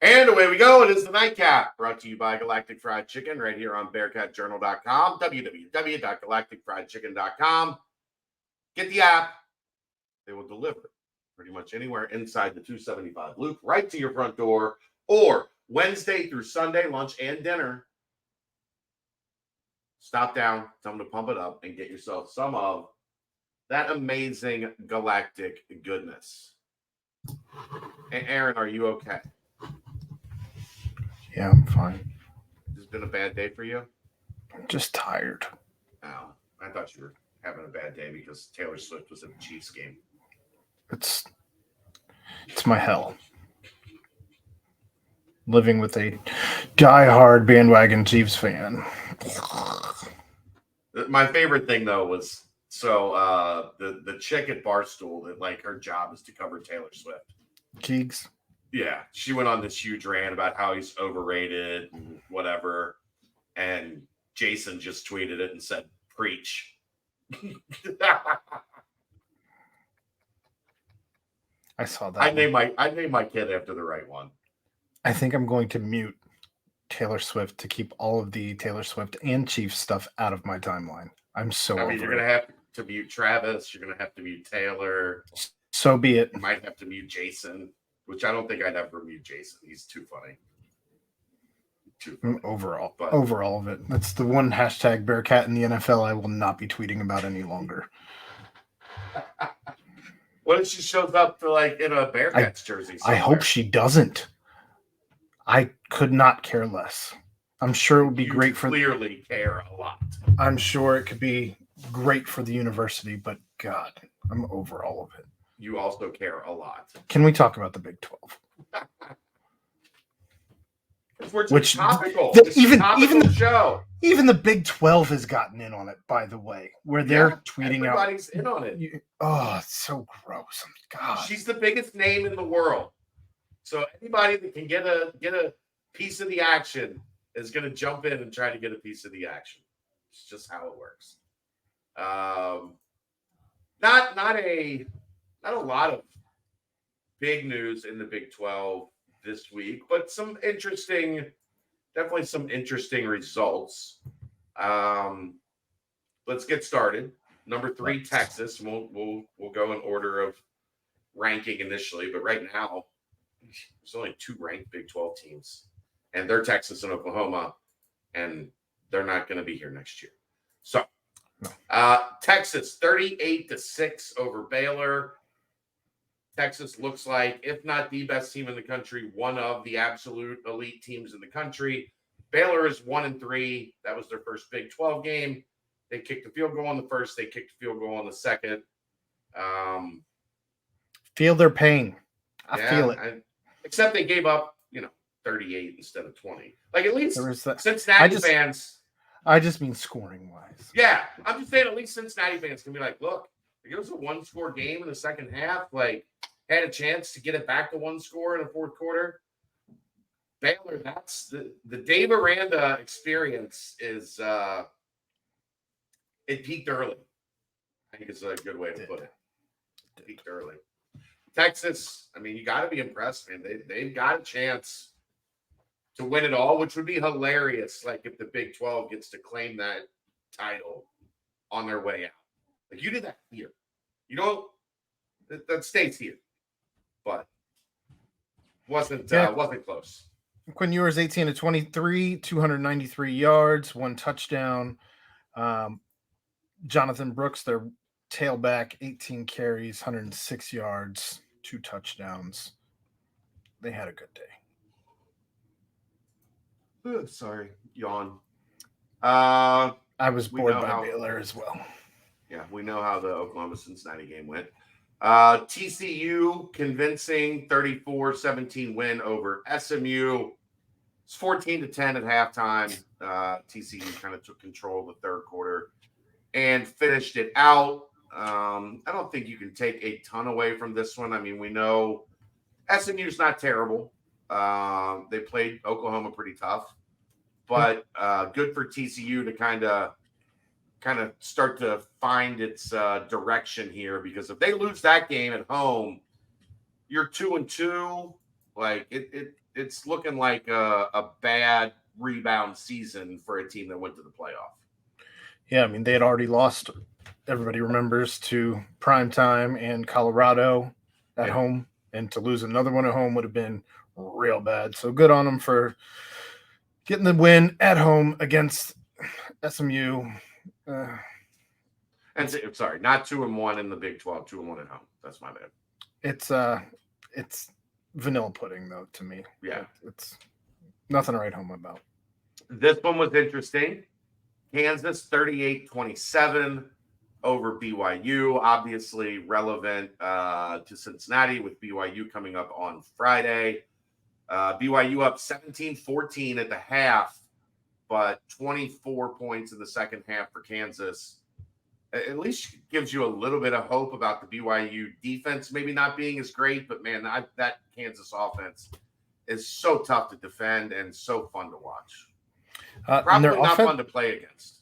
And away we go. It is the Nightcap, brought to you by Galactic Fried Chicken, right here on BearcatJournal.com, www.galacticfriedchicken.com. Get the app. They will deliver pretty much anywhere inside the 275 loop, right to your front door, or Wednesday through Sunday, lunch and dinner. Stop down, tell them to pump it up, and get yourself some of that amazing Galactic goodness. And Aaron, are you okay? Yeah, I'm fine. This has been a bad day for you? I'm just tired. Oh, I thought you were having a bad day because Taylor Swift was at the Chiefs game. It's my hell. Living with a diehard bandwagon Chiefs fan. My favorite thing though was the chick at Barstool that like her job is to cover Taylor Swift. Keegs. Yeah, she went on this huge rant about how he's overrated and whatever, and Jason just tweeted it and said, "Preach." I saw that. I named my kid after the right one. I think I'm going to mute Taylor Swift to keep all of the Taylor Swift and Chiefs stuff out of my timeline. I'm so over you're gonna have to mute Travis. You're gonna have to mute Taylor. So be it. You might have to mute Jason, which I don't think I'd ever mute Jason. He's too funny. Overall of it. That's the one hashtag Bearcat in the NFL I will not be tweeting about any longer. What if she shows up for like in a Bearcats jersey somewhere? I hope she doesn't. I could not care less. I'm sure it would be great for. Clearly care a lot. I'm sure it could be great for the university, but God, I'm over all of it. You also care a lot. Can we talk about the Big 12? Which topical. Even the show. Even the Big 12 has gotten in on it, by the way, where they're tweeting out. Everybody's in on it. It's so gross. God, she's the biggest name in the world. So anybody that can get a piece of the action is going to jump in and try to get a piece of the action. It's just how it works. Not a lot of big news in the Big 12 this week, but definitely some interesting results. Let's get started. Number 3, Texas. We'll go in order of ranking initially, but right now there's only 2 ranked Big 12 teams, and they're Texas and Oklahoma, and they're not going to be here next year. So, Texas 38-6 over Baylor. Texas looks like, if not the best team in the country, one of the absolute elite teams in the country. Baylor is 1-3. That was their first Big 12 game. They kicked the field goal on the first. They kicked the field goal on the second. Feel their pain. I feel it. Except they gave up, 38 instead of 20. Like at least Cincinnati fans. I just mean scoring wise. Yeah, I'm just saying at least Cincinnati fans can be like, look, it was a 1-score game in the second half. Like, had a chance to get it back to 1 score in the fourth quarter. Baylor, that's the Dave Aranda experience is it peaked early. I think it's a good way to put it. Peaked early. Texas, you got to be impressed, man. They've got a chance to win it all, which would be hilarious. Like if the Big 12 gets to claim that title on their way out. Like you did that here. That stays here. But wasn't close. Quinn Ewers 18-23, 293 yards, 1 touchdown. Jonathan Brooks, their tailback, 18 carries, 106 yards, 2 touchdowns. They had a good day. Sorry, yawn. I was bored by Baylor as well. Yeah, we know how the Oklahoma-Cincinnati game went. TCU convincing 34-17 win over SMU. It's 14-10 at halftime. TCU kind of took control of the third quarter and finished it out. I don't think you can take a ton away from this one. We know SMU's not terrible. They played Oklahoma pretty tough, but good for TCU to kind of start to find its direction here, because if they lose that game at home, you're 2-2. Like it's looking like a bad rebound season for a team that went to the playoff. Yeah, I mean, they had already lost, everybody remembers, to Primetime and Colorado at Yeah. home, and to lose another one at home would have been real bad. So good on them for getting the win at home against SMU. And sorry, not 2-1 in the Big 12, 2-1 at home. That's my bad. It's vanilla pudding though to me. Yeah, it's nothing to write home about. This one was interesting. Kansas 38-27 over BYU. Obviously relevant to Cincinnati with BYU coming up on Friday. BYU up 17-14 at the half, but 24 points in the second half for Kansas. At least gives you a little bit of hope about the BYU defense maybe not being as great, but man, that Kansas offense is so tough to defend and so fun to watch. Probably not fun to play against.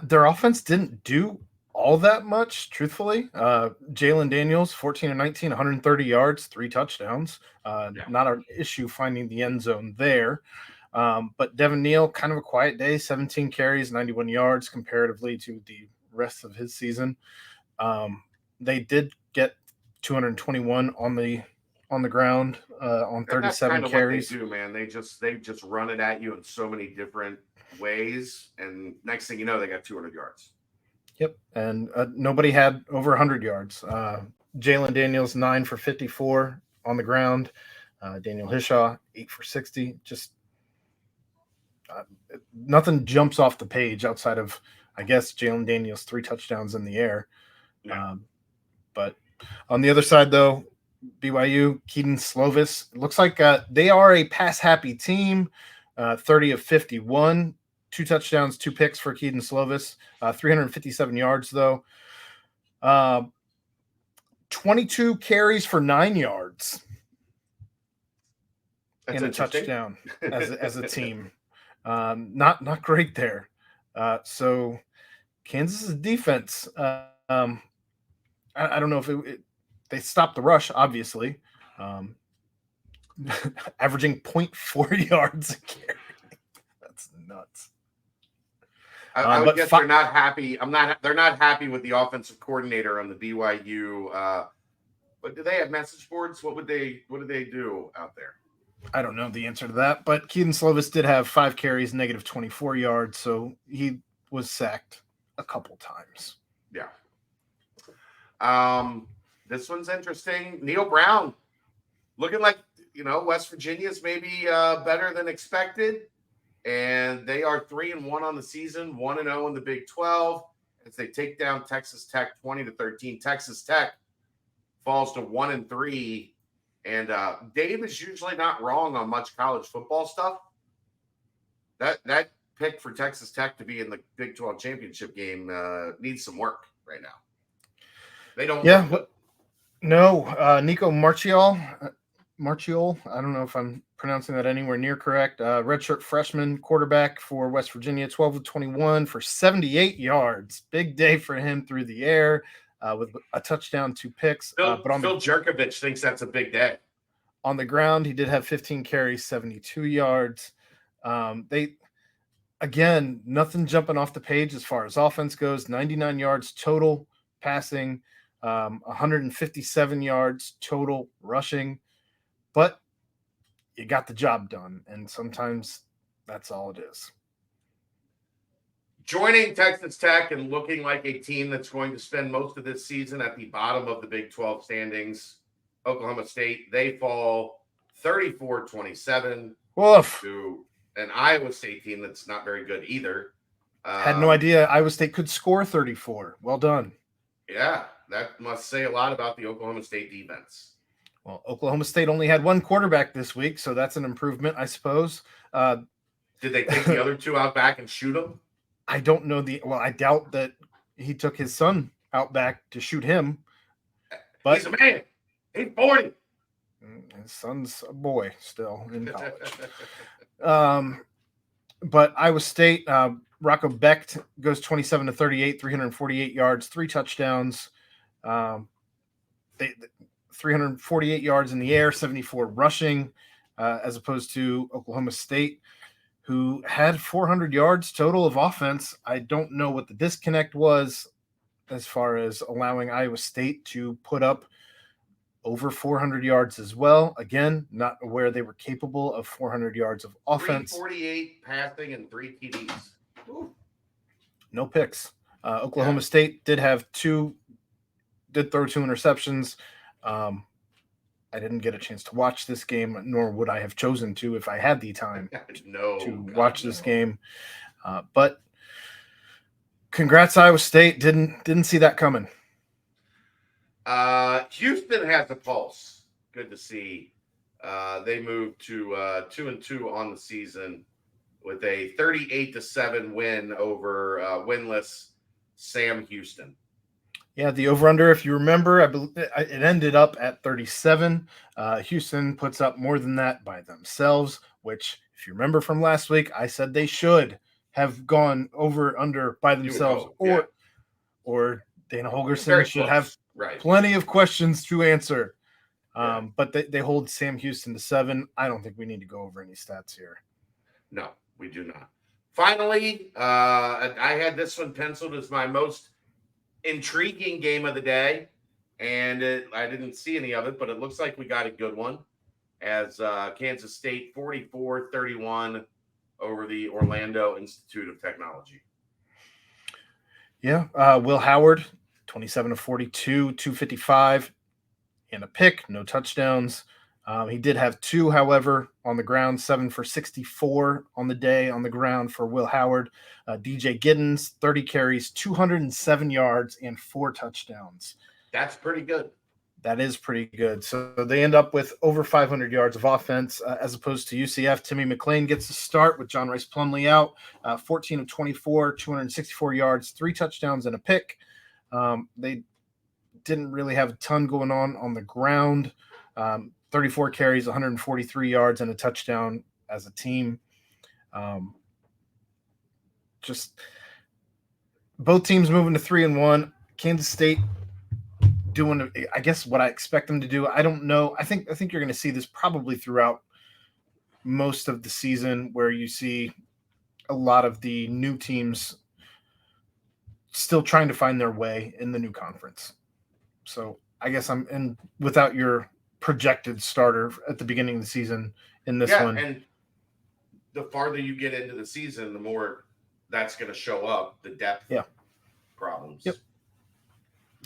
Their offense didn't do all that much, truthfully. Jalen Daniels, 14 and 19, 130 yards, 3 touchdowns. Not an issue finding the end zone there. But Devin Neal, kind of a quiet day, 17 carries, 91 yards comparatively to the rest of his season. They did get 221 on the ground on 37 that's kind of carries. What they do, man. They just run it at you in so many different ways, and next thing you know, they got 200 yards. Yep, and nobody had over 100 yards. Jalen Daniels 9 for 54 on the ground. Daniel Hishaw 8 for 60. Just nothing jumps off the page outside of, I guess, Jalen Daniels 3 touchdowns in the air. Yeah. But on the other side, though, BYU, Keaton Slovis, looks like they are a pass-happy team, 30 of 51, 2 touchdowns, 2 picks for Keaton Slovis, 357 yards, though. 22 carries for 9 yards. That's and a touchdown as a team. Not great there. So Kansas's defense, I don't know if they stopped the rush, obviously, averaging 0.4 yards a carry. That's nuts. I would guess they're not happy. They're not happy with the offensive coordinator on the BYU. But do they have message boards? What do they do out there? I don't know the answer to that, but Keaton Slovis did have 5 carries, negative 24 yards, so he was sacked a couple times. Yeah. This one's interesting. Neil Brown looking like, West Virginia's maybe better than expected, and they are 3-1 on the season, 1-0 in the Big 12 as they take down Texas Tech 20-13. Texas Tech falls to 1-3. And Dave is usually not wrong on much college football stuff. That pick for Texas Tech to be in the Big 12 championship game needs some work right now. They don't. Yeah. No. Nico Marchiol. I don't know if I'm pronouncing that anywhere near correct. Redshirt freshman quarterback for West Virginia, 12 of 21 for 78 yards. Big day for him through the air. With a touchdown, 2 picks. Phil Jerkovich thinks that's a big day. On the ground, he did have 15 carries, 72 yards. Nothing jumping off the page as far as offense goes. 99 yards total passing, 157 yards total rushing. But you got the job done, and sometimes that's all it is. Joining Texas Tech and looking like a team that's going to spend most of this season at the bottom of the Big 12 standings, Oklahoma State, they fall 34-27 to an Iowa State team that's not very good either. Had no idea Iowa State could score 34. Well done. Yeah, that must say a lot about the Oklahoma State defense. Well, Oklahoma State only had 1 quarterback this week, so that's an improvement, I suppose. Did they take the other 2 out back and shoot them? I don't know I doubt that he took his son out back to shoot him. But he's a man. He's 40. His son's a boy still in college. But Iowa State, Rocco Becht goes 27-38, 348 yards, 3 touchdowns. 348 yards in the air, 74 rushing. as opposed to Oklahoma State, who had 400 yards total of offense. I don't know what the disconnect was as far as allowing Iowa State to put up over 400 yards as well. Again, not aware they were capable of 400 yards of offense. 348 passing and 3 TDs. Ooh. No picks. Oklahoma State did throw 2 interceptions. I didn't get a chance to watch this game, nor would I have chosen to if I had the time to watch this game. But congrats, Iowa State. Didn't see that coming. Houston has a pulse. Good to see. They moved to 2-2 on the season with a 38-7 win over winless Sam Houston. Yeah, the over-under, if you remember, I believe it ended up at 37. Houston puts up more than that by themselves, which, if you remember from last week, I said they should have gone over-under by themselves, or Dana Holgorsen should have plenty of questions to answer. But they hold Sam Houston to 7. I don't think we need to go over any stats here. No, we do not. Finally, I had this one penciled as my most intriguing game of the day, and I didn't see any of it, but it looks like we got a good one as Kansas State 44-31 over the Orlando Institute of Technology. Yeah, Will Howard 27-42, 255, and a pick, no touchdowns. He did have 2, however, on the ground, 7 for 64 on the day on the ground for Will Howard. DJ Giddens, 30 carries, 207 yards, and 4 touchdowns. That's pretty good. That is pretty good. So they end up with over 500 yards of offense as opposed to UCF. Timmy McClain gets the start with John Rice Plumlee out, 14 of 24, 264 yards, 3 touchdowns, and a pick. They didn't really have a ton going on the ground. 34 carries, 143 yards, and a touchdown as a team. Just both teams moving to 3-1. Kansas State doing, I guess, what I expect them to do. I don't know. I think you're going to see this probably throughout most of the season, where you see a lot of the new teams still trying to find their way in the new conference. So I guess I'm in without your projected starter at the beginning of the season in this one. And the farther you get into the season, the more that's going to show up, the depth problems. Yep.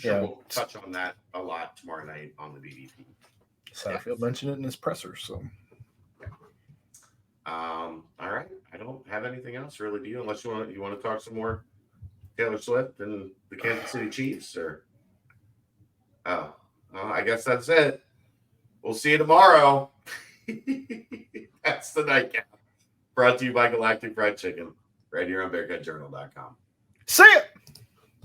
We'll touch on that a lot tomorrow night on the BDP. Satterfield mentioned it in his presser. So, all right. I don't have anything else really, do you? Unless you want to talk some more Taylor Swift and the Kansas City Chiefs, or I guess that's it. We'll see you tomorrow. That's the nightcap. Brought to you by Galactic Fried Chicken, right here on BearcatJournal.com. See ya!